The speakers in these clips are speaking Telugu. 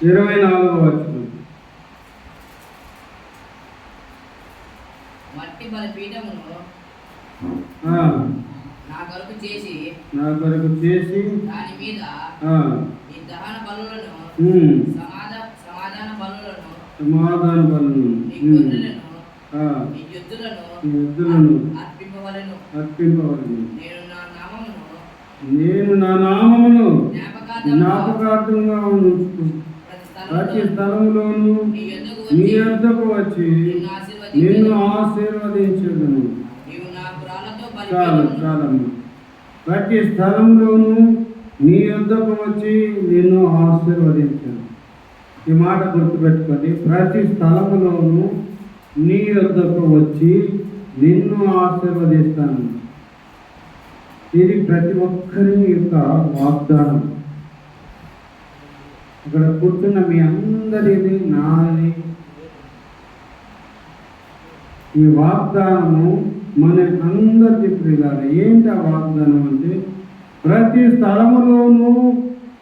24వ వచనం. మట్టి బలిపీఠమును నా కొరకు చేసి దాని మీద ఈ దహన బలులను సమాధాన బలులను ఈ గొర్రెలను ఈ ఎద్దులను అర్పింపవలెను. నేను నా నామమును జ్ఞాపకార్థంగా ప్రతి స్థలములోను నీ యొద్దకు వచ్చి నిన్ను ఆశీర్వదించదును. చాలమ్మా. ప్రతి స్థలంలోనూ నీ యొద్దకు వచ్చి నిన్ను ఆశీర్వదించను. ఈ మాట గుర్తుపెట్టుకొని, ప్రతి స్థలములోనూ నీ యొద్దకు వచ్చి నిన్ను ఆశీర్వదిస్తాను. ఇది ప్రతి ఒక్కరి యొక్క వాగ్దానం. ఇక్కడ కూర్చున్న మీ అందరిది, నాది. ఈ వాగ్దానము మన అందరి ప్రియులారా. ఏంటి ఆ వాగ్దానం అంటే, ప్రతి స్థలములోనూ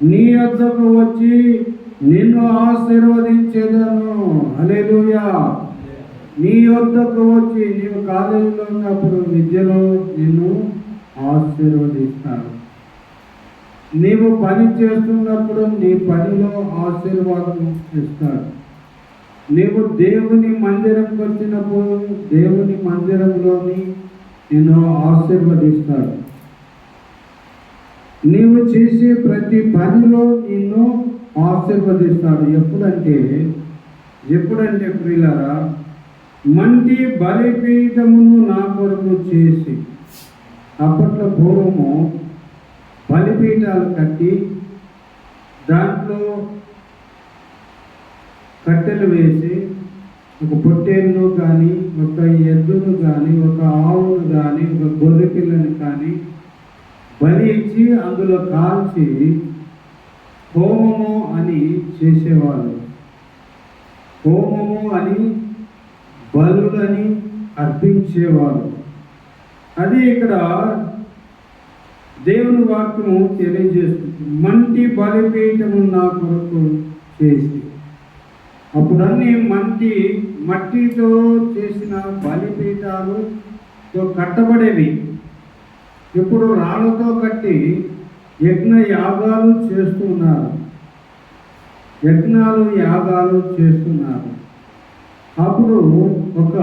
నీ యొద్దకు వచ్చి నిన్ను ఆశీర్వదించేదను. హల్లెలూయా. నీ యొద్దకు వచ్చి, నీవు కాలేజీలో ఉన్నప్పుడు విద్యలో నిన్ను ఆశీర్వదిస్తాడు. నీవు పని చేస్తున్నప్పుడు నీ పనిలో ఆశీర్వాదం ఇస్తాడు. నీవు దేవుని మందిరంకి వచ్చినప్పుడు దేవుని మందిరంలోని నిన్ను ఆశీర్వదిస్తాడు. నీవు చేసే ప్రతి పనిలో నిన్ను ఆశీర్వదిస్తాడు. ఎప్పుడంటే ప్రియులారా, మంటి బలిపీఠమును నా కొరకు చేసి, అప్పట్లో పూర్వము బలిపీఠాలు కట్టి దాంట్లో కట్టెలు వేసి ఒక పొట్టేలును కానీ, ఒక ఎద్దును కానీ, ఒక ఆవును కానీ, ఒక గొర్రె పిల్లని కానీ బలి ఇచ్చి అందులో కాల్చి హోమము అని చేసేవాళ్ళు. హోమము అని, బలులని అర్పించేవాళ్ళు. అది ఇక్కడ దేవుని వాక్యము తెలియజేస్తుంది. మంటి బలిపీఠము నా కొరకు చేసి. అప్పుడన్నీ మట్టితో చేసిన బలిపీఠాలుతో కట్టబడేవి. ఇప్పుడు రాళ్ళతో కట్టి యజ్ఞ యాగాలు చేస్తున్నారు. యాగాలు చేస్తున్నారు. అప్పుడు ఒక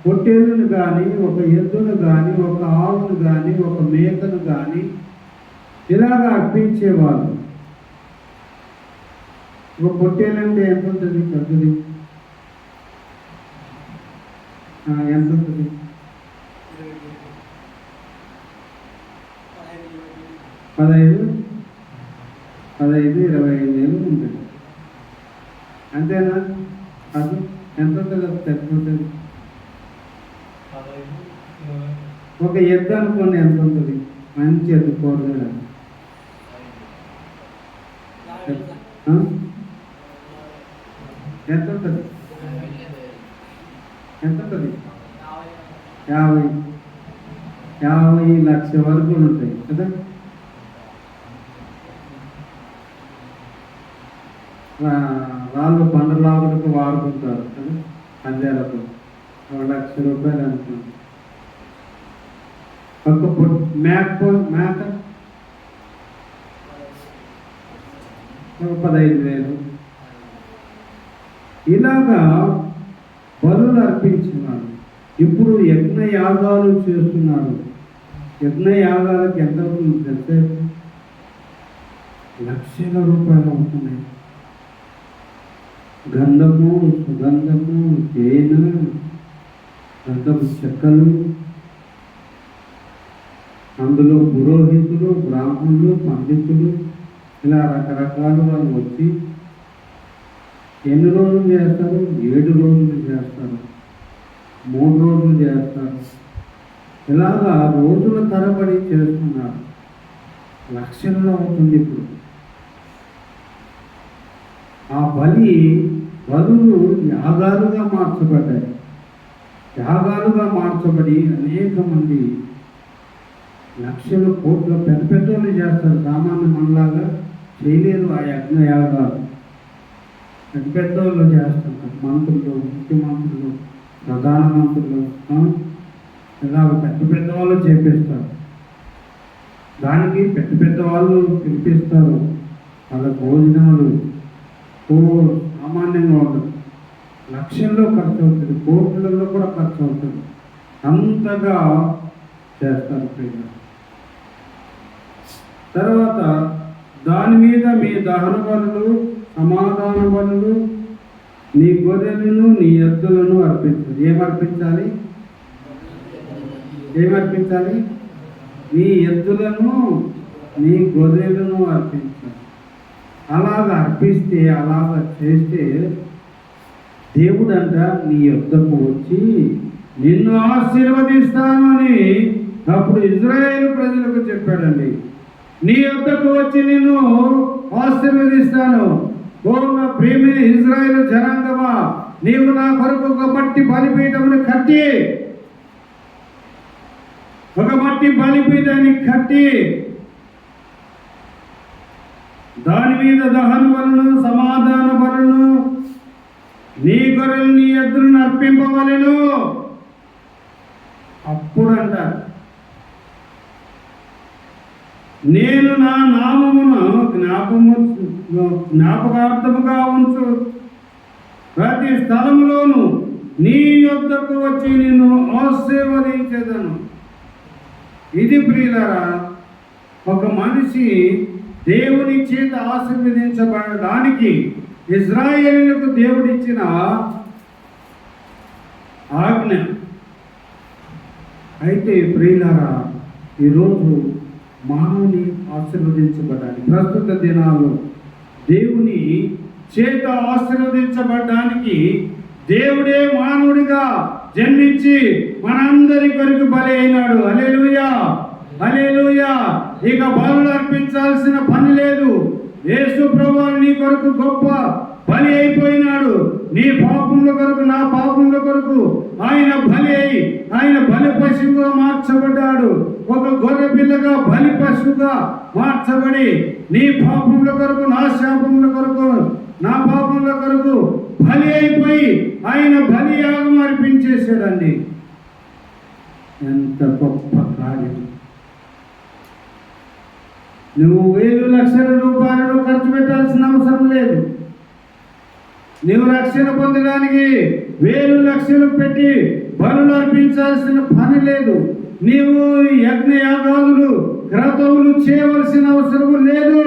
పొట్టేలును కానీ, ఒక ఎద్దును కానీ, ఒక ఆవును కానీ, ఒక మేకను కానీ ఇలాగ అర్పించేవాళ్ళు. ఒక పొట్టేలంటే ఎంత ఉంటుంది? పెద్దది ఎంత ఉంటుంది? 15-25 ఏళ్ళు ఉంటుంది. అంతేనా? అది ఎంత ఉంటుంది? తగ్గుతుంది. ఒక ఎద్దు అనుకోండి, ఎంత ఉంటుంది? మంచి ఎద్దు కూరగాయలు ఎంత ఉంటుంది? 50 లక్ష వరకు ఉంటాయి కదా. వాళ్ళు పండ్రలాగులకు వాడుకుంటారు కదా, పందేలకు. 1 లక్ష రూపాయలు అనుకుంటారు. ఒక మేక ఒక 15,000. ఇలాగా బలులు అర్పించినారు. ఇప్పుడు యజ్ఞ యాగాలు చేస్తున్నారు. యజ్ఞ యాగాలకు ఎంత అవుతుంది తెలిసే? లక్షల రూపాయలు అవుతున్నాయి. గంధము, సుగంధము, తేనె, గంధపు చెక్కలు, అందులో పురోహితులు, బ్రాహ్మణులు, పండితులు, ఇలా రకరకాల వాళ్ళు వచ్చి ఎన్ని రోజులు చేస్తారు? 7 రోజులు చేస్తారు, 3 రోజులు చేస్తారు. ఇలాగా రోజుల తరబడి చేస్తున్నారు. లక్షల్లో అవుతుంది. ఇప్పుడు ఆ బలులు యాగాలుగా మార్చబడ్డాయి. యాగాలుగా మార్చబడి అనేక మంది లక్షల కోట్ల పెద్ద పెద్దోళ్ళు చేస్తారు. సామాన్య మనలాగా చేయలేరు ఆ యజ్ఞ యాగాలు. పెద్ద పెద్ద వాళ్ళు చేస్తుంటారు, మంత్రులు, ముఖ్యమంత్రులు, ప్రధానమంత్రులు, ఇలా పెద్ద పెద్ద వాళ్ళు చేపిస్తారు. దానికి పెద్ద పెద్ద వాళ్ళు పిలిపిస్తారు. వాళ్ళ భోజనాలు సామాన్యంగా ఉంటుంది, లక్షల్లో ఖర్చు అవుతుంది, కోట్లలో కూడా ఖర్చు అవుతుంది. అంతగా చేస్తారు ప్రియులు. తర్వాత దాని మీద మీ దహన బలులు, సమాధాన బలులు, నీ గొర్రెలను నీ ఎద్దులను అర్పించాలి. ఏమర్పించాలి? ఏమర్పించాలి? నీ ఎద్దులను నీ గొర్రెలను అర్పించాలి. అలాగ అర్పిస్తే, అలాగ చేస్తే దేవుడు అంట నీ యొద్దకు వచ్చి నిన్ను ఆశీర్వదిస్తాను అని అప్పుడు ఇజ్రాయేలు ప్రజలకు చెప్పాడండి. నీ యొద్దకు వచ్చి నిన్ను ఆశీర్వదిస్తాను. ఓ నా ప్రేమిని ఇజ్రాయేలు జనాంగమా, నీవు నా కొరకు ఒక మట్టి బలిపీఠమును కట్టి, ఒక మట్టి బలిపీఠాన్ని కట్టి దాని మీద దహన బలులను, సమాధాన బలులను, నీ గొర్రెలు నీ ఎద్దులను అర్పింపవలెను. అప్పుడంట నేను నా నామమును జ్ఞాపకార్థముగా ఉంచు ప్రతి స్థలములోను నీ యొద్దకు వచ్చి నిన్ను ఆశీర్వదించేదను. ఇది ప్రియులారా, ఒక మనిషి దేవుని చేత ఆశీర్వదించబడడానికి ఇజ్రాయేలులకు దేవుడిచ్చిన ఆజ్ఞ. అయితే ప్రియులారా, ఈరోజు మానవుని ఆశీర్వదించబడడానికి, ప్రస్తుత దినాల్లో దేవుని చేత ఆశీర్వదించబడడానికి దేవుడే మానవుడిగా జన్మించి మనందరి కొరకు బలి అయినాడు. హల్లెలూయా, హల్లెలూయా. ఇక బలులు అర్పించాల్సిన పని లేదు. యేసు ప్రభువు నీ కొరకు గొప్ప బలి అయిపోయినాడు. నీ పాపముల కొరకు, నా పాపముల కొరకు ఆయన బలి అయి, ఆయన బలి పశువుగా మార్చబడ్డాడు. ఒక గొర్రె పిల్లగా బలి పశువుగా మార్చబడి నీ పాపముల కొరకు, నా శాపముల కొరకు, నా పాపముల కొరకు బలి అయిపోయి ఆయన బలి యాగం అర్పించేశాడండి. ఎంత గొప్ప కార్యం! నువ్వు 1000 లక్షల రూపాయలు ఖర్చు పెట్టాల్సిన అవసరం లేదు. నువ్వు రక్షణ పొందడానికి 1000 లక్షలు పెట్టి బలులు అర్పించాల్సిన పని లేదు. నీవు యజ్ఞ యాగాదులు, క్రతువులు చేయవలసిన అవసరం లేదు.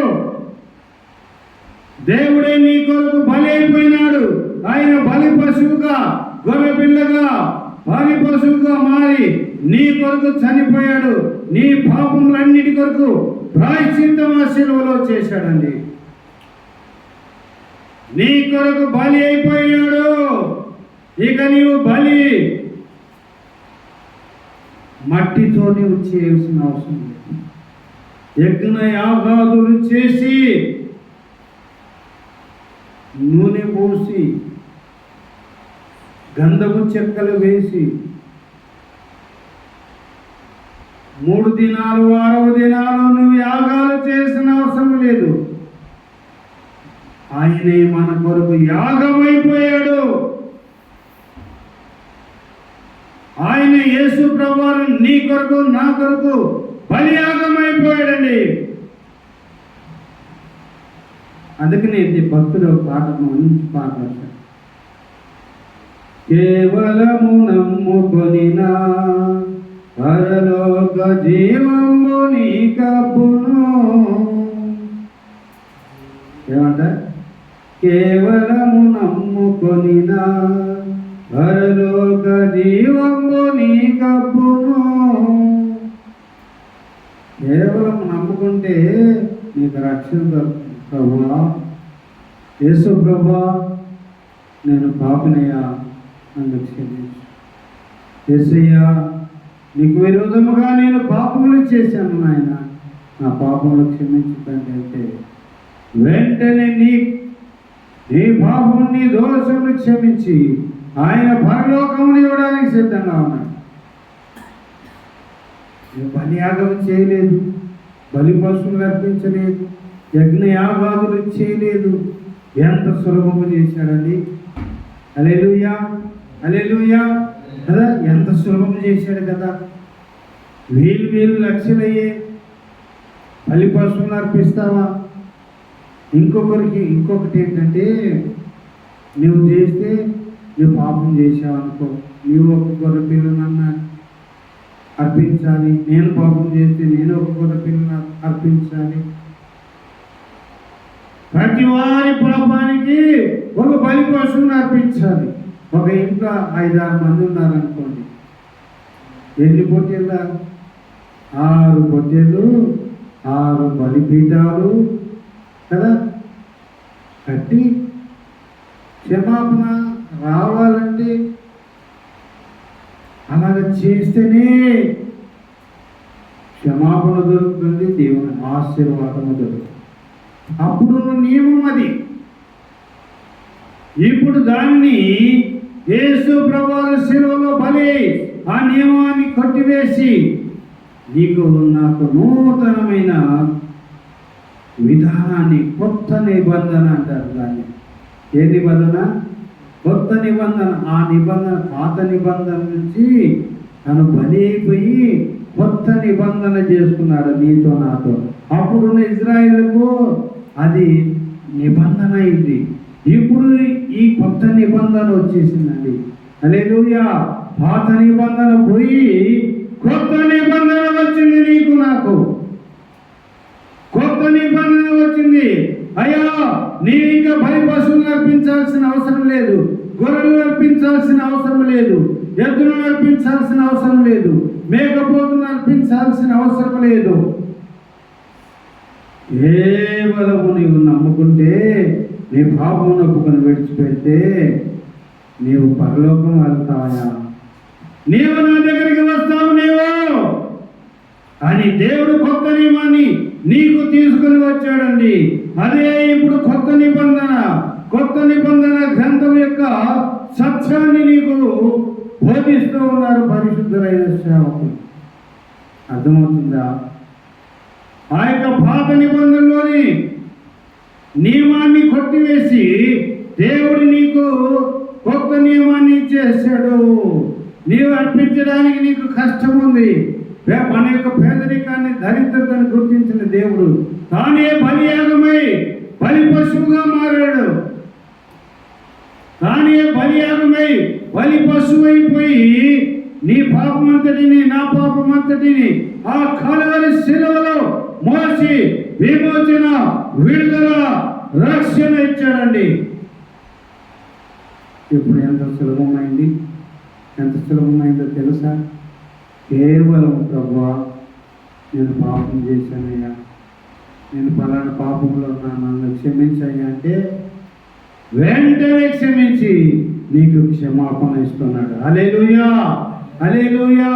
దేవుడే నీ కొరకు బలి అయిపోయినాడు. ఆయన బలి పశువుగా, గొర్రె పిల్లగా, బలి పశువుగా మారి నీ కొరకు చనిపోయాడు. నీ పాపములన్నిటి కొరకు ప్రాయశ్చిత్తం ఆ శిలువలో చేశాడండి. నీ కొరకు బలి అయిపోయాడు. ఇక నీవు బలి మట్టితో నీవు చేయాల్సిన అవసరం లేదు. యజ్ఞ యాగాదులు చేసి, నూనె పోసి, గంధపు చెక్కలు వేసి 3 దినాలు 6వ దినాలు నువ్వు యాగాలు చేసిన అవసరం లేదు. ఆయనే మన కొరకు యాగమైపోయాడు. ఆయన యేసు ప్రభువు నీ కొరకు, నా కొరకు బలియాగమైపోయాడండి. అందుకనే ఇది భక్తులు పాట, మంచి పాట, కేవలము నమ్ముకొనినా పరలోక జీవము నీ కప్పును. ఏమంట? కేవలము నమ్ముకొనినా పరలోక జీవము నీ కప్పును. కేవలం నమ్ముకుంటే నీకు రక్షణ దొరుకుతుంది. ప్రభువా, యేసు ప్రభువా, నేను పాపినయ్యా, నన్ను క్షమించు. యేసయ్యా, నీకు విరోధముగా నేను పాపములు చేశాను నాయన, నా పాపములు క్షమించుతండి అంటే వెంటనే నీ పాపం, నీ దోషములు క్షమించి ఆయన పరలోకమును ఇవ్వడానికి సిద్ధంగా ఉన్నాడు. బలియాగం చేయలేదు, బలి పశువులు అర్పించలేదు, యజ్ఞ యాగాదులు చేయలేదు, ఎంత సులభము చేశాడండి. హల్లెలూయా, హల్లెలూయా కదా, ఎంత సులభం చేశాడు కదా. వేలు లక్షలయ్యే బలి పశువులను అర్పిస్తావా? ఇంకొకటి ఏంటంటే, నువ్వు చేస్తే నువ్వు పాపం చేసావు అనుకో, నీవు ఒక గొర్రె పిల్లనన్నా అర్పించాలి, నేను పాపం చేస్తే నేను ఒక గొర్రె పిల్లను అర్పించాలి. ప్రతి వారి పాపానికి ఒక బలి పశువును అర్పించాలి. ఒక ఇంట్లో 5-6 మంది ఉన్నారనుకోండి, ఎన్ని పొట్టేళ్ళ? 6 పొట్టేళ్ళు, 6 బలిపీఠాలు కదా కట్టి క్షమాపణ రావాలంటే అలాగ చేస్తేనే క్షమాపణ దొరుకుతుంది, దేవుని ఆశీర్వాదము దొరుకుతుంది. అప్పుడున్న నియమం అది. ఇప్పుడు దాన్ని యేసు ప్రభువు శిలువలో బలి ఆ నియమాన్ని కొట్టివేసి నీకు నాకు నూతనమైన విధానాన్ని, కొత్త నిబంధన అంటారు దాన్ని. ఏ నిబంధన? కొత్త నిబంధన. ఆ నిబంధన పాత నిబంధన నుంచి తను బలి అయిపోయి కొత్త నిబంధన చేసుకున్నాడు నీతో నాతో. అప్పుడున్న ఇజ్రాయేలుకు అది నిబంధన అయింది. ఇప్పుడు ఈ కొత్త నిబంధన వచ్చేసిందండి. హల్లెలూయా. పాత నిబంధన పోయి కొత్త నిబంధన వచ్చింది నీకు నాకు. కొత్త నిబంధన వచ్చింది. అయ్యా, నీవు ఇంకా బలి పశువులు అర్పించాల్సిన అవసరం లేదు, గొర్రెలు అర్పించాల్సిన అవసరం లేదు, ఎద్దులను అర్పించాల్సిన అవసరం లేదు, మేకపోతులను అర్పించాల్సిన అవసరం లేదు. కేవలము నీవు నమ్ముకుంటే, నీ పాపం నొప్పుకొని విడిచిపెడితే నీవు పరలోకం వెళ్తావా? నీవు నా దగ్గరికి వస్తావు నీవు అని దేవుడు కొత్త నియమాన్ని నీకు తీసుకుని వచ్చాడండి. అదే ఇప్పుడు కొత్త నిబంధన. కొత్త నిబంధన గ్రంథం యొక్క సత్యాన్ని నీకు బోధిస్తూ ఉన్నారు పరిశుద్ధులైన సేవకులు. అర్థమవుతుందా? ఆ యొక్క పాత నిబంధనలోని నియమాన్ని కొట్టివేసి దేవుడు నీకు కొత్త నియమాన్ని ఇచ్చేసాడు. నీవు అర్పించడానికి నీకు కష్టం ఉంది. మన యొక్క పేదరికాన్ని, దరిద్రతను గుర్తించిన దేవుడు తానే బలియాగమై బలి పశువుగా మారాడు. తానే బలియాగమై బలి పశువు అయిపోయి నీ పాపమంతటిని, నా పాపమంతటిని ఆ కలువరి శిలువలో మోసి విమోచన, విడుదల, రక్షణ ఇచ్చాడండి. ఇప్పుడు ఎంత సులభమైంది, ఎంత సులభమైందో తెలుసా? కేవలం ప్రభువా, నేను పాపం చేశానయ్యా, నేను పలానా పాపంలో ఉన్నాను, నన్ను క్షమించయ్యా అంటే వెంటనే క్షమించి నీకు క్షమాపణ ఇస్తున్నాడు. హల్లెలూయా, హల్లెలూయా.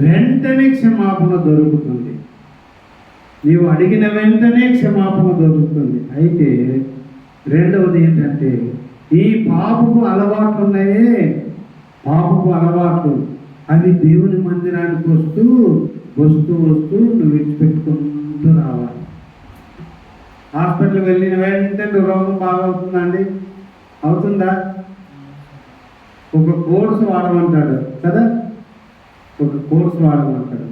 వెంటనే క్షమాపణ దొరుకుతుంది. నీవు అడిగిన వెంటనే క్షమాపణ దొరుకుతుంది. అయితే రెండవది ఏంటంటే, ఈ పాపపు అలవాట్లు ఉన్నాయే, పాపపు అలవాట్లు, అవి దేవుని మందిరానికి వస్తూ నువ్వు విడిచిపెట్టుకుంటూ రావాలి. హాస్పిటల్కి వెళ్ళిన వెంటనే రోగం బాగవుతుందండి? అవుతుందా? ఒక కోర్సు వాడమంటాడు కదా, ఒక కోర్సు వాడమంటాడు.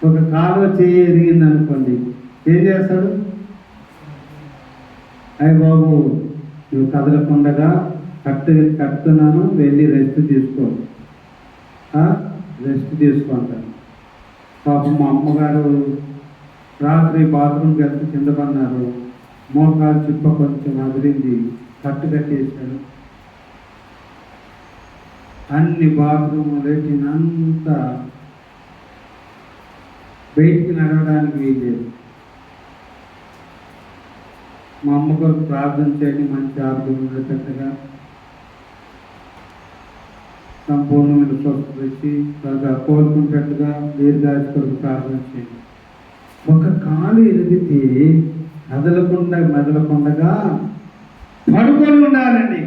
ఒక కాలు చేయి ఎరిగింది అనుకోండి, ఏం చేస్తాడు? అయ్య బాబు, నువ్వు కదలకుండగా కట్టుతున్నాను, వెళ్ళి రెస్ట్ తీసుకో అంటాను. పాపం మా అమ్మగారు రాత్రి బాత్రూమ్కి వెళ్తే కింద పడినారు, మోకాలు చిప్ప కొంచెం అదిరింది, కట్టేశాడు. అన్ని బాత్రూమ్ లెట్రిన్ అంతా బయటికి నడవడానికి వీలేదు. మా అమ్మగారు ప్రార్థన చేయండి, మంచి ఆరోగ్యం ఉండేటట్టుగా, సంపూర్ణమైన స్వస్థత ఇచ్చి త్వరగా కోలుకునేటట్టుగా దీర్ఘాయుష్కు ప్రార్థన చేయండి. ఒక కాలు ఎదిగితే మెదలకుండగా పడుకొని ఉండాలండి.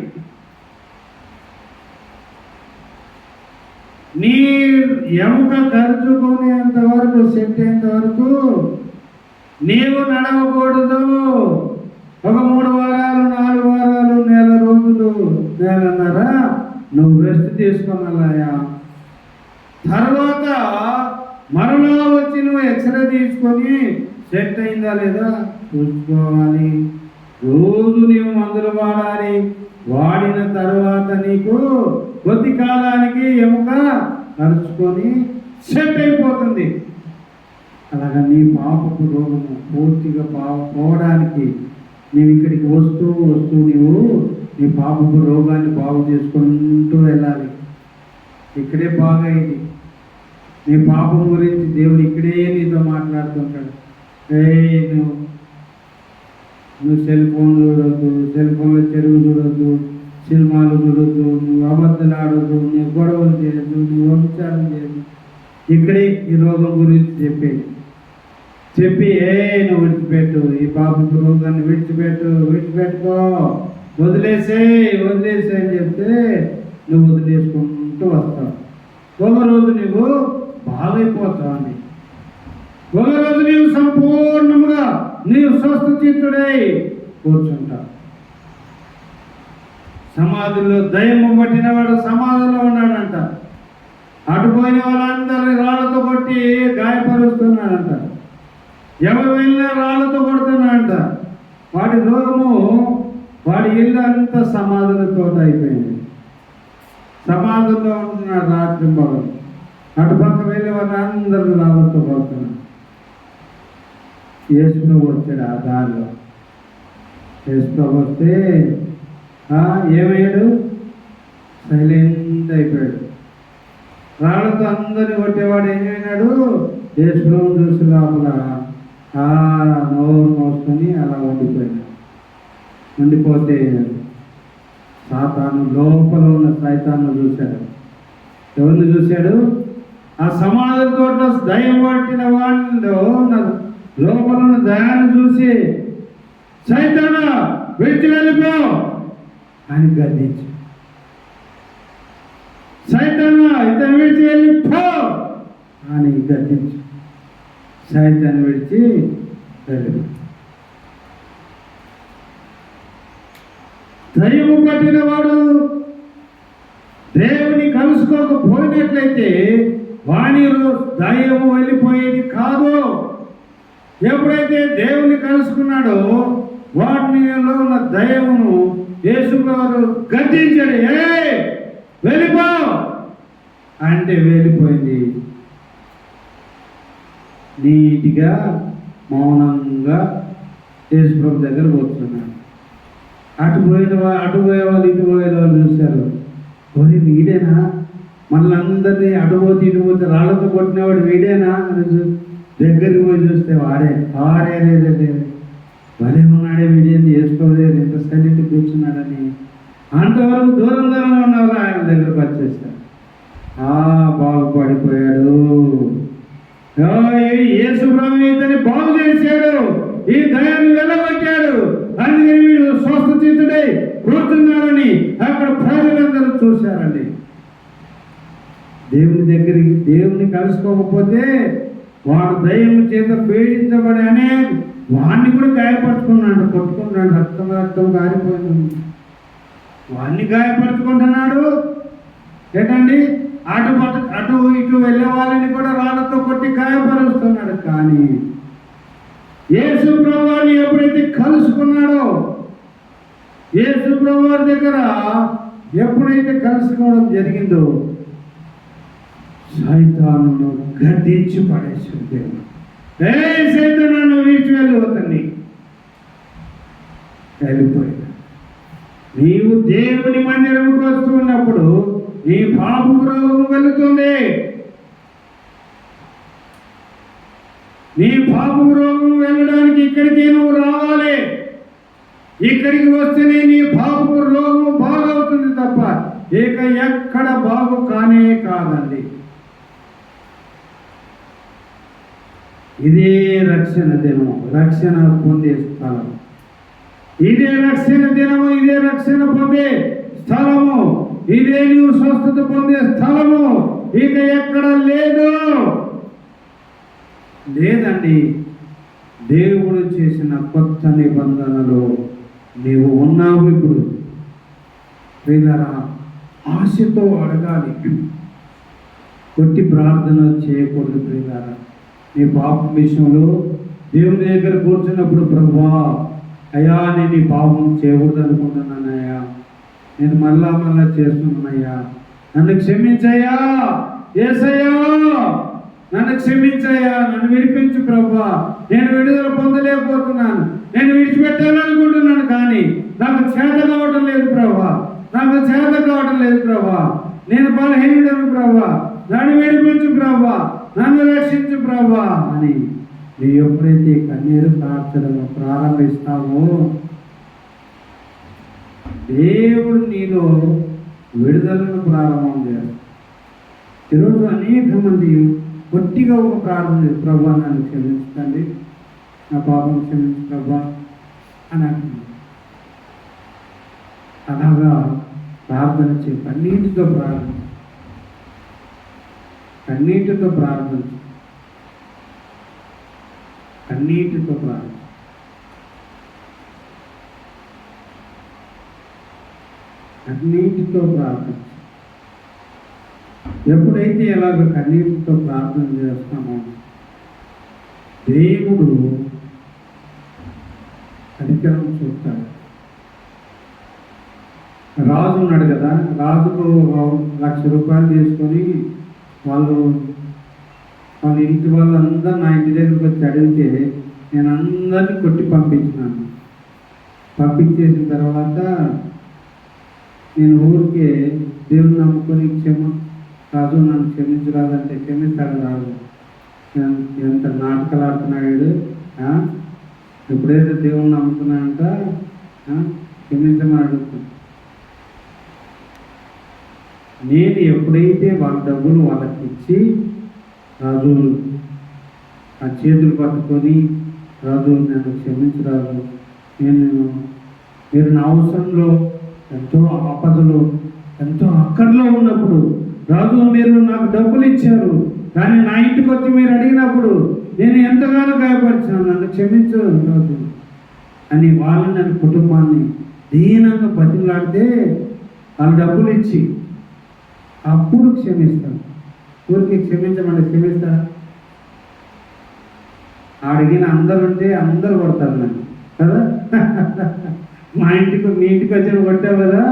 నీ ఎముక ఖర్చుకునేంత వరకు, సెట్ అయ్యేంత వరకు నీవు నడవకూడదు. ఒక 3 వారాలు 4 వారాలు నెల రోజులు నెలన్నర నువ్వు రెస్ట్ తీసుకున్నాయా. తర్వాత మరలా వచ్చి నువ్వు ఎక్స్రే తీసుకొని సెట్ అయిందా లేదా చూసుకోవాలి. రోజు నీవు మందులు వాడాలి. వాడిన తర్వాత నీకు కొద్ది కాలానికి ఎముక కలుసుకొని సెట్ అయిపోతుంది. అలాగా నీ పాపపు రోగము పూర్తిగా పోవడానికి నీవు ఇక్కడికి వస్తూ వస్తూ నీవు నీ పాపపు రోగాన్ని బాగు చేసుకుంటూ వెళ్ళాలి. ఇక్కడే బాగైంది. నీ పాపం గురించి దేవుడు ఇక్కడే నీతో మాట్లాడుతుంటాడు. నువ్వు సెల్ ఫోన్ చూడొద్దు, సెల్ ఫోన్లో చెరువు చూడొద్దు, సినిమాలు చూడొద్దు, నువ్వు అబద్ధాలు ఆడొద్దు, నీ గొడవలు చేయొద్దు, నువ్వు వంశాలు చేయొద్దు. ఇక్కడే ఈ రోగం గురించి చెప్పి నువ్వు విడిచిపెట్టు, ఈ పాపపు రోగాన్ని విడిచిపెట్టుకో, వదిలేసే అని చెప్తే నువ్వు వదిలేసుకుంటూ వస్తావు. ఒకరోజు నువ్వు బాగైపోతావు అండి. ఒకరోజు నీవు సంపూర్ణముగా నీవు స్వస్థచిత్తుడై కూర్చుంటావు. సమాధిలో దయ్యము పట్టిన వాడు సమాధిలో ఉన్నాడంట. అటుపోయిన వాళ్ళందరినీ రాళ్లతో కొట్టి గాయపరుస్తున్నాడంట. ఎవరు వెళ్ళినా రాళ్లతో కొడుతున్నాడంట. వాడి రోగము వాడి ఇల్లు అంతా సమాధులతో అయిపోయింది. సమాధుల్లో ఉంటున్నాడు రాత్రి పగలు. అటుపక్క వెళ్ళి వాళ్ళందరూ రాళ్లతో కొడుతున్నాడు. యేసుప్రభు వచ్చాడు ఆ దారిలో. యేసుప్రభు వస్తే ఏమయ్యాడు? సైలెంట్ అయిపోయాడు. రాళ్లతో అందరిని కొట్టేవాడు ఏమైనాడు? యేసుప్రభు చూసి లోపల నోరు మోసుకొని అలా ఉండిపోతే సాతాను లోపల ఉన్న సైతాన్ని చూశాడు. ఎవరిని చూశాడు? ఆ సమాధితో దయ్యం పట్టిన వాళ్ళు లోపల ఉన్న దయాన్ని చూసి సైతాను విడిచి వెళ్ళిపో అని గద్దించు. సైతాను ఇతను విడిచి వెళ్ళిపో అని గద్దించు. సైతాన్ని విడిచి వెళ్ళిపో. దయ్యము పట్టిన వాడు దేవుని కలుసుకోకపోయినట్లయితే వాణి దయ్యము వెళ్ళిపోయేది కాదు. ఎప్పుడైతే దేవుని కలుసుకున్నాడో వాటిలో ఉన్న దయ్యమును యేసుగారు గద్దించాడు. వెళ్ళిపో అంటే వెళ్ళిపోయింది. నీటిగా మౌనంగా యేసుప్రభు దగ్గర కూర్చున్నాడు. అటు పోయే వాళ్ళు ఇటు పోయే వాళ్ళు చూశారు. ఓరి వీడేనా? మళ్ళీ అందరినీ అటుపోతే ఇటుపోతే రాళ్ళతో కొట్టినవాడు వీడేనా అని దగ్గరికి పోయి చూస్తే వాడే భలే ఉన్నాడే, వీడేది వేసుకోలేదు, ఎంత సైలెంట్ కూర్చున్నాడని. అంతవరకు దూరంగా ఉన్నవాళ్ళు ఆయన దగ్గరకు వచ్చేస్తారు. బాగుపడిపోయాడు. యేసుప్రభు ఇతన్ని బాగు చేశాడు, ఈ దయాన్ని వెళ్ళగొట్టాడు, అందుకని వీడు స్వస్థచిత్తుడై కూర్చున్నాడని అక్కడ ప్రజలందరూ చూశారండి. దేవుని కలుసుకోకపోతే వాడు దయ్యం చేత పీడించబడి అనే వాడిని కూడా గాయపరుచుకున్నాడు, కొట్టుకున్నాడు, రక్తం గారిపోయింది. వాడిని గాయపరుచుకుంటున్నాడు. ఏంటండి? అటు ఇటు వెళ్ళే వాళ్ళని కూడా రాళ్ళతో కొట్టి గాయపరుస్తున్నాడు. కానీ యేసు ప్రభువుని ఎప్పుడైతే కలుసుకున్నాడో, యేసు ప్రభువు దగ్గర ఎప్పుడైతే కలుసుకోవడం జరిగిందో సైతానును గద్దించి పడేసింది. సైతాను వీచి వెళ్ళిపోతుంది. వెళ్ళిపోయింది. నీవు దేవుని మందిరంకి వస్తూ ఉన్నప్పుడు నీ పాపపు రోగం వెళుతుంది. నీ పాపపు రోగం వెళ్ళడానికి ఇక్కడికి నువ్వు రావాలి. ఇక్కడికి వస్తేనే నీ పాపపు రోగం బాగవుతుంది తప్ప ఇక ఎక్కడ బాగు కానే కాదండి. ఇదే రక్షణ దినము, రక్షణ పొందే స్థలం. ఇదే రక్షణ దినము, ఇదే రక్షణ పొందే స్థలము, ఇదే నీవు స్వస్థత పొందే స్థలము. ఇక ఎక్కడ లేదండి. దేవుడు చేసిన కొత్త నిబంధనలో నీవు ఉన్నావు. ఇప్పుడు ప్రియులారా, ఆశతో అడగాలి, కొట్టి ప్రార్థన చేయకూడదు. ప్రియులారా, నీ పాపం విషయంలో దేవుని దగ్గర కూర్చున్నప్పుడు, ప్రభువా అయ్యా నేను ఈ పాపం చేయకూడదు అనుకుంటున్నానయ్యా, నేను మళ్ళా చేస్తున్నానయ్యా, నన్ను క్షమించయ్యా, యేసయ్యా నన్ను క్షమించయ్యా, నన్ను విడిపించు ప్రభువా, నేను విడుదల పొందలేకపోతున్నాను, నేను విడిచిపెట్టాలనుకుంటున్నాను కానీ నాకు చేత కావడం లేదు ప్రభువా, నాకు చేత కావడం లేదు ప్రభువా, నేను బలహీనుడను ప్రభువా, నన్ను విడిపించు ప్రభువా, నన్ను రక్షించు ప్రభువా అని నీవు ఎప్పుడైతే కన్నీరు ప్రార్థనలో ప్రారంభిస్తావో దేవుడు నీలో విడుదలను ప్రారంభం చేస్తాడు. ఈరోజు అనేక మంది కొట్టిగా ఒక ప్రార్థన, ప్రభువా నన్ను క్షమించండి, నా పాపం క్షమించు ప్రభువా అని అంటున్నాడు. అలాగా ప్రార్థన చే, కన్నీటితో ప్రార్థన, కన్నీటితో ప్రార్థన, కన్నీటితో ప్రార్థన. కన్నీటితో ప్రార్థన. ఎప్పుడైతే ఇలాగ కన్నీటితో ప్రార్థన చేస్తామో దేవుడు కనికరం చూస్తాడు. రాజు ఉన్నాడు కదా, రాజుకు 1,00,000 రూపాయలు తీసుకొని వాళ్ళ ఇంటి వాళ్ళందరూ నా ఇంటి దగ్గరికి వచ్చి అడిగితే నేను అందరినీ కొట్టి పంపించినాను. పంపించేసిన తర్వాత నేను ఊరికే దేవుని నమ్ముకొని రాజు నన్ను క్షమించరాదంటే క్షమిస్తాడు రాజు. ఎంత నాటకాలు ఆడుతున్నాడు, ఎప్పుడైతే దేవుని నమ్ముకున్నానంట క్షమించమని అడుగుతాను. నేను ఎప్పుడైతే వాళ్ళ డబ్బులు వాళ్ళకి ఇచ్చి రాజు ఆ చేతులు పట్టుకొని, రాజు నన్ను క్షమించరాదు, మీరు నా అవసరంలో ఎంతో ఆపదలో ఎంతో అక్కర్లో ఉన్నప్పుడు రాజు మీరు నాకు డబ్బులు ఇచ్చారు, కానీ నా ఇంటికి వచ్చి మీరు అడిగినప్పుడు నేను ఎంతగానో గాయపరిచాను, నన్ను క్షమించు రాజు అని వాళ్ళని, నన్ను కుటుంబాన్ని దీనంగా బతిలాడితే వాళ్ళ డబ్బులు ఇచ్చి అప్పుడు క్షమిస్తాను. ఊరికి క్షమించమంటే క్షమిస్తాడా? అడిగిన అందరు ఉంటే అందరు కొడతారు నన్ను కదా, మీ ఇంటికి వచ్చిన కొట్టావు కదా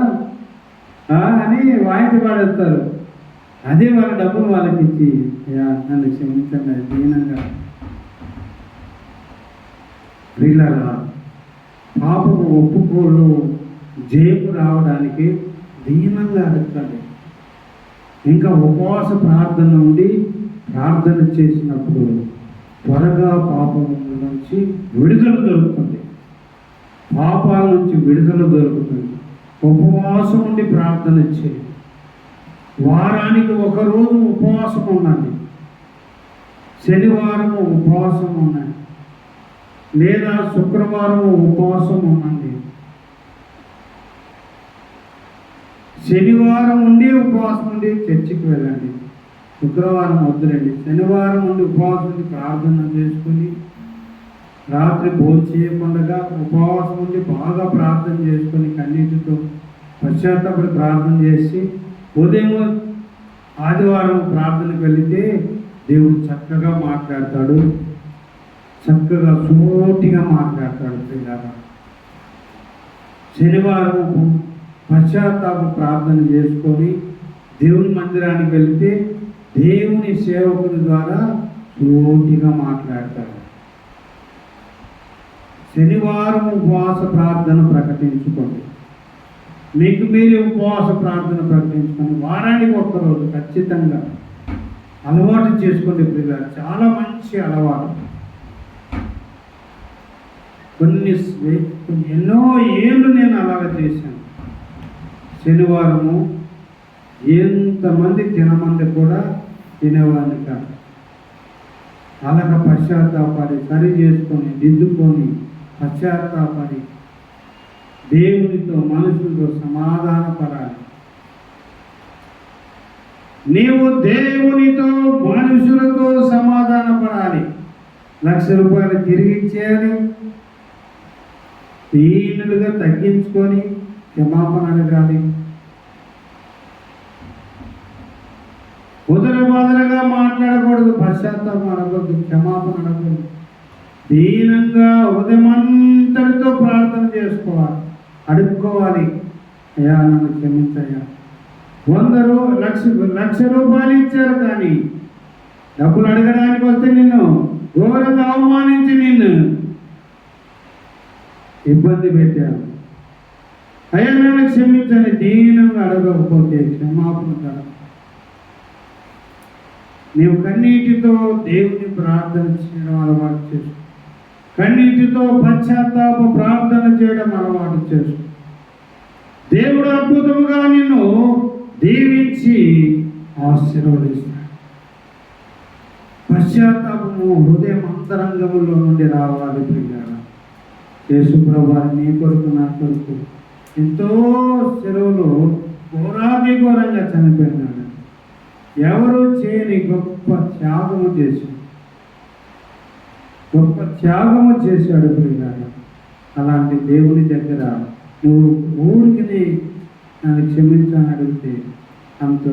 అని వాయిద్య పాడేస్తారు. అదే వాళ్ళ డబ్బులు వాళ్ళకి ఇచ్చి నన్ను క్షమించండి దీనంగా. ప్రియులారా, పాపము ఒప్పుకోలు జయము రావడానికి దీనంగా అడగాలి. ఇంకా ఉపవాస ప్రార్థన నుండి ప్రార్థన చేసినప్పుడు త్వరగా పాపం నుంచి విడుదల దొరుకుతుంది, పాపాల నుంచి విడుదల దొరుకుతుంది. ఉపవాసం ఉండి ప్రార్థన చేయండి. వారానికి ఒకరోజు ఉపవాసం ఉండండి, శనివారం ఉపవాసం ఉండండి, లేదా శుక్రవారం ఉపవాసం ఉండండి. శనివారం ఉండి ఉపవాసం ఉండి చర్చికి వెళ్ళండి, శుక్రవారం వద్దులండి. శనివారం ఉండి ఉపవాసం ఉండి ప్రార్థన చేసుకుని రాత్రి భోజనం చేయకుండా ఉపవాసం ఉండి బాగా ప్రార్థన చేసుకొని కన్నీటితో పశ్చాత్తాపడి ప్రార్థన చేసి ఉదయం ఆదివారం ప్రార్థనకు వెళితే దేవుడు చక్కగా మాట్లాడతాడు, చక్కగా సూటిగా మాట్లాడతాడు. పిల్లలు శనివారం పశ్చాత్తాప ప్రార్థన చేసుకొని దేవుని మందిరానికి వెళితే దేవుని సేవకుని ద్వారా సూటిగా మాట్లాడతాడు. శనివారం ఉపవాస ప్రార్థన ప్రకటించుకోండి, మీకు మీరే ఉపవాస ప్రార్థన ప్రకటించుకోండి. వారానికి ఒక్కరోజు ఖచ్చితంగా అలవాటు చేసుకోండి. పిల్లలు చాలా మంచి అలవాటు. ఎన్నో ఏళ్ళు నేను అలాగ చేశాను. శనివారము ఎంతమంది తినమంది కూడా తినేవాడిని కాదు. అలాగ పశ్చాత్తాపడి సరి చేసుకొని దిద్దుకొని పశ్చాత్తాపడి దేవునితో మనుషులతో సమాధానపడాలి. నీవు దేవునితో మనుషులతో సమాధానపడాలి. 1,00,000 తిరిగి ఇచ్చేయాలి. దీనులుగా తగ్గించుకొని క్షమాపణ అడగాలి. బాధలుగా మాట్లాడకూడదు, పశ్చాత్తాపం అడగకూడదు, క్షమాపణ అడగకూడదు. దీనంగా ఉదయమంతటితో ప్రార్థన చేసుకోవాలి, అడుక్కోవాలి. అయ్యా నన్ను క్షమించయ్యా. 1,00,000 రూపాయలు ఇచ్చారు, కానీ డబ్బులు అడగడానికి వస్తే నిన్ను ఘోరంగా అవమానించి నిన్ను ఇబ్బంది పెట్టారు. అయ్యా నన్ను క్షమించని దీనంగా అడగకపోతే క్షమాపణ కాదు. నీవు కన్నీటితో దేవుని ప్రార్థన చేయడం అలవాటు చేసుకో. కన్నీటితో పశ్చాత్తాప ప్రార్థన చేయడం అలవాటు చేసుకో. దేవుడు అద్భుతముగా నిన్ను దీవించి ఆశీర్వదిస్తాడు. పశ్చాత్తాపము హృదయం అంతరంగములో నుండి రావాలి. ప్రియులారా, యేసు ప్రభువు నీ కొరకు నా కొరకు ఎంతో సెలవులో ఘోరాది ఘోరంగా చనిపోయినాడు. ఎవరు చేయని గొప్ప త్యాగము చేశాడు ప్రియులారా. అలాంటి దేవుని దగ్గర నువ్వు ఊరికి నన్ను క్షమించని అడిగితే అంత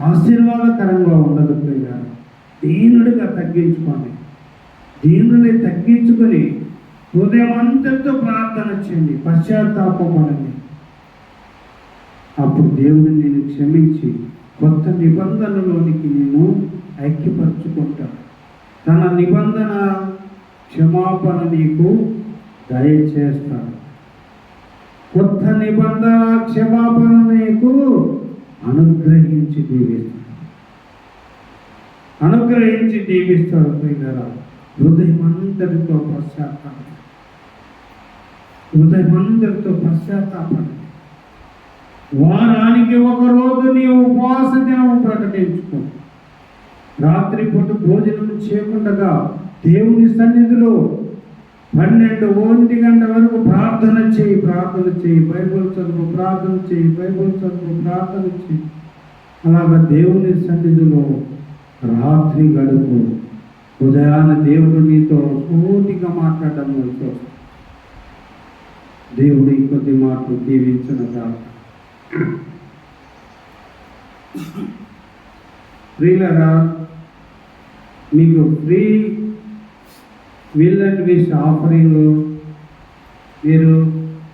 ఆశీర్వాదకరంగా ఉండదు ప్రియులారా. దీనుడిగా తగ్గించుకోండి. దీనుని తగ్గించుకొని హృదయం అంతటితో ప్రార్థన చేయండి, పశ్చాత్తాపడండి. అప్పుడు దేవుడిని నేను క్షమించి కొత్త నిబంధనలోనికి నేను ఐక్యపరచుకుంటాను. తన నిబంధన క్షమాపణ నీకు దయచేస్తాడు. కొత్త నిబంధన క్షమాపణ నీకు అనుగ్రహించి దీవిస్తాడు. ప్రియులారా, హృదయమంతటితో పశ్చాత్తాపడండి. వారానికి ఒక రోజు నీవు ఉపవాస దినము ప్రకటించుకో. రాత్రిపూట భోజనం చేయకుండా దేవుని సన్నిధిలో 12-1 గంట వరకు ప్రార్థన చేయి. బైబిల్ చదువు, ప్రార్థన చేయి. అలాగా దేవుని సన్నిధిలో రాత్రి గడుపు. ఉదయాన దేవుడు నీతో పూర్తిగా మాట్లాడడం చూస్తాడు. దేవుడు ఇంకొద్ది మాటలు దీవించనుగా. ప్రియులారా, మీకు free will and wish offering మీరు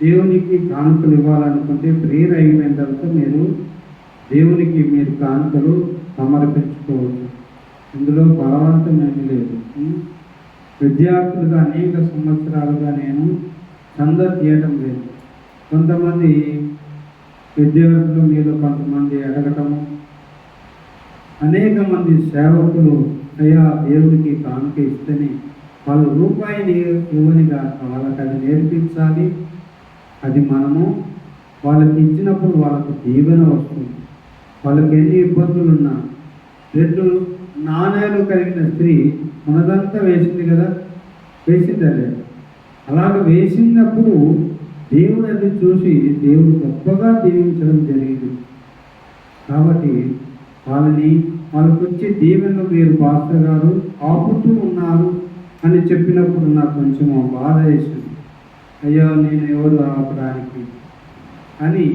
దేవునికి కానుకలు ఇవ్వాలనుకుంటే ప్రేయర్ అయిపోయిన తర్వాత దేవునికి మీరు కానుకలు సమర్పించుకోవచ్చు. ఇందులో బలవంతం ఏమీ లేదు. విద్యార్థులుగా అనేక సంవత్సరాలుగా నేను చందా తీయటం లేదు. కొంతమంది విద్యార్థులు మీద కొంతమంది అడగటము, అనేక మంది సేవకులు అయ్యా దేవుడికి కానుక ఇస్తేనే ₹1 ఇవ్వని కాక వాళ్ళకి అది నేర్పించాలి. అది మనము వాళ్ళకి ఇచ్చినప్పుడు వాళ్ళకు దీవెన వస్తుంది. వాళ్ళకి ఎన్ని ఇబ్బందులు ఉన్నా 2 నాణేలు కలిగిన స్త్రీ మనదంతా వేసింది కదా, వేసిందలే. అలాగ వేసినప్పుడు దేవుడు అది చూసి దేవుడు గొప్పగా దీవించడం జరిగింది. కాబట్టి వాళ్ళకు వచ్చే దీవెనలు మీరు పాస్టర్ గారు ఆపుతూ ఉన్నారు అని చెప్పినప్పుడు నాకు కొంచెం బాధ వేసింది. అయ్యా నేను ఎవరు ఆపడానికి అని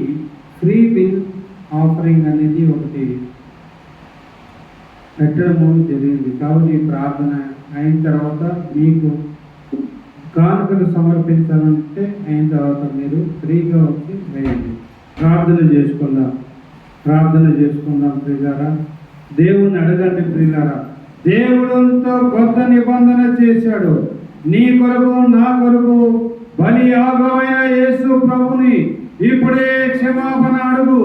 ఫ్రీ విల్ ఆఫరింగ్ అనేది ఒకటి పెట్టడము జరిగింది. కాబట్టి ప్రార్థన అయిన తర్వాత మీకు కానుకలు సమర్పించాలంటే అయిన తర్వాత మీరు ఫ్రీగా వచ్చి వేయండి. ప్రార్థన చేసుకుందాం ప్రియులారా. దేవుణ్ణి అడగండి ప్రియులారా. దేవుడితో కొత్త నిబంధన చేశాడు. నీ కొరకు నా కొరకు బలి యాగమైన యేసు ప్రభుని ఇప్పుడే క్షమాపణ అడుగు.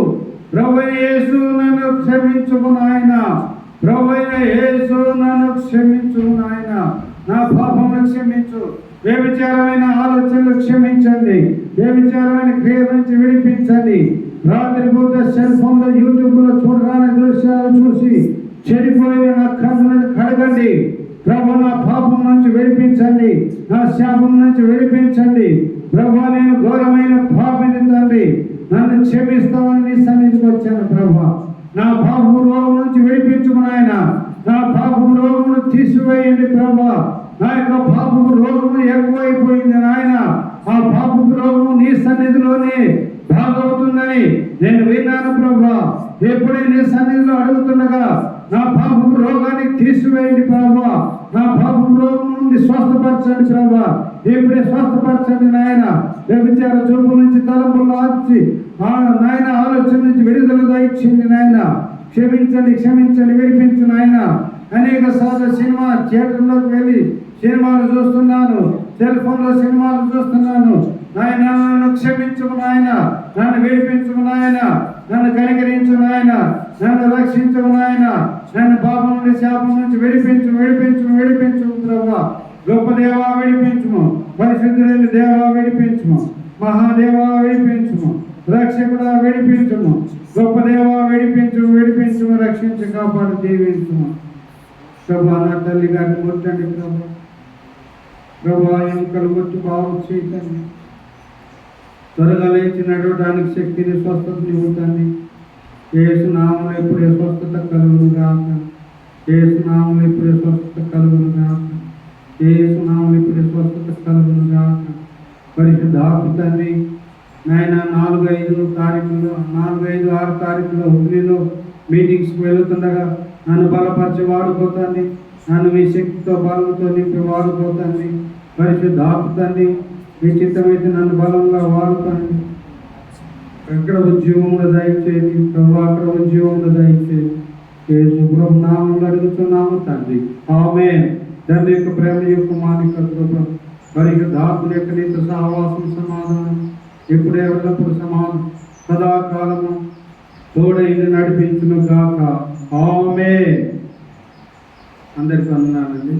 ప్రభువైన యేసు నన్ను క్షమించుము నాయన. ప్రభువైన యేసు నన్ను క్షమించుము నాయన. నా పాపమును క్షమించు. వ్యభిచారమైన ఆలోచనలు క్షమించండి. వ్యభిచారమైన క్రియ నుంచి విడిపించండి. రాత్రిపూట సెల్ ఫోన్లో యూట్యూబ్లో చూడరాని దృశ్యాలు చూసి చెడిపోయిన నా కన్నులను కడగండి. ప్రభు నా పాపం నుంచి విడిపించండి. నా శాపం నుంచి విడిపించండి. ప్రభు నేను ఘోరమైన పాపిని తండ్రి, నన్ను క్షమిస్తామని నీ సన్నిధికి వచ్చాను. ప్రభు నా పాపము రోగం నుంచి విడిపించుము నాయన. నా పాపము రోగమును తీసివేయండి ప్రభా. నా యొక్క పాపము రోగము ఎక్కువైపోయింది నాయన. ఆ పాపము రోగము నీ సన్నిధిలోనే బాగవుతుందని నేను విన్నాను ప్రభా. ఎప్పుడే నీ సన్నిధిలో అడుగుతుండగా నా పాపము రోగాన్ని తీసివేయండి ప్రభా. నా పాపము రోగం నుండి స్వస్థపరచండి ప్రభా. ఇప్పుడే స్వస్థపరచండి నాయన. వ్యభిచార చూపు నుంచి తలంపులు ఆచి నాయన ఆలోచన నుంచి విడుదల దయచేయండి నాయన. క్షమించండి, క్షమించండి, విడిపించు నాయన. అనేక సార్లు సినిమా థియేటర్లోకి వెళ్ళి సినిమాలు చూస్తున్నాను, సెల్ ఫోన్లో సినిమాలు చూస్తున్నాను నాయన. నన్ను క్షమించుము నాయన, నన్ను విడిపించుము నాయన, నన్ను కనికరించు నాయన, నన్ను రక్షించుము నాయన. నన్ను పాపం నుండి శాపం నుంచి విడిపించు, విడిపించు, విడిపించు ప్రభా. గొప్ప దేవా విడిపించుము, పరిశుద్ధులైన దేవా విడిపించుము, మహాదేవా విడిపించుము, రక్షకుడా విడిపించుము, గొప్ప దేవా విడిపించు, విడిపించుము, రక్షించి కాపాడు, దీవించుము ప్రభా. నా తల్లి గారిని ముట్టండి ప్రభా. ప్రభా ఎముకలు కొట్టి బాగు చేయకండి. త్వరగా లేచి నడవడానికి శక్తిని, స్వస్థతని ఇవ్వండి. యేసు నామములో ఇప్పుడే స్వస్థత కలుగును గాక. యేసు నామములో ఇప్పుడే స్వస్థత కలుగును గాక. యేసు నామములో ఇప్పుడే స్వస్థత కలుగును గాక. పరిశుద్ధాత్మ తండ్రి నాయన 4-5 తారీఖుల్లో 4-5-6 తారీఖుల్లో హుబ్లీలో మీటింగ్స్కి వెళుతుండగా నన్ను బలపరిచి వాడుకోతండి. నన్ను మీ శక్తితో బలంతో నింపి వాడుకోతండి. పరిశుద్ధాత్మ తండ్రి మీ చిత్తమైతే నన్ను బలంగా వాడుకోండి. ఎక్కడ ఉద్యోగంలో దయచేయండి ప్రభు, అక్కడ ఉద్యోగంలో దయచేయండి. యేసు ప్రభు నామములో అడుగుతున్నాము తండ్రి, ఆమేన్. తండ్రి యొక్క ప్రేమ యొక్క మాలిక కృప, పరిశుద్ధాత్మ యొక్క నీతో సహవాసం, సమాధానం ఎప్పుడే ఎల్లప్పుడు సమాధానం సదాకాలము తోడైంది నడిపించును గాక, ఆమేన్. అందరికీ వందనాలండి.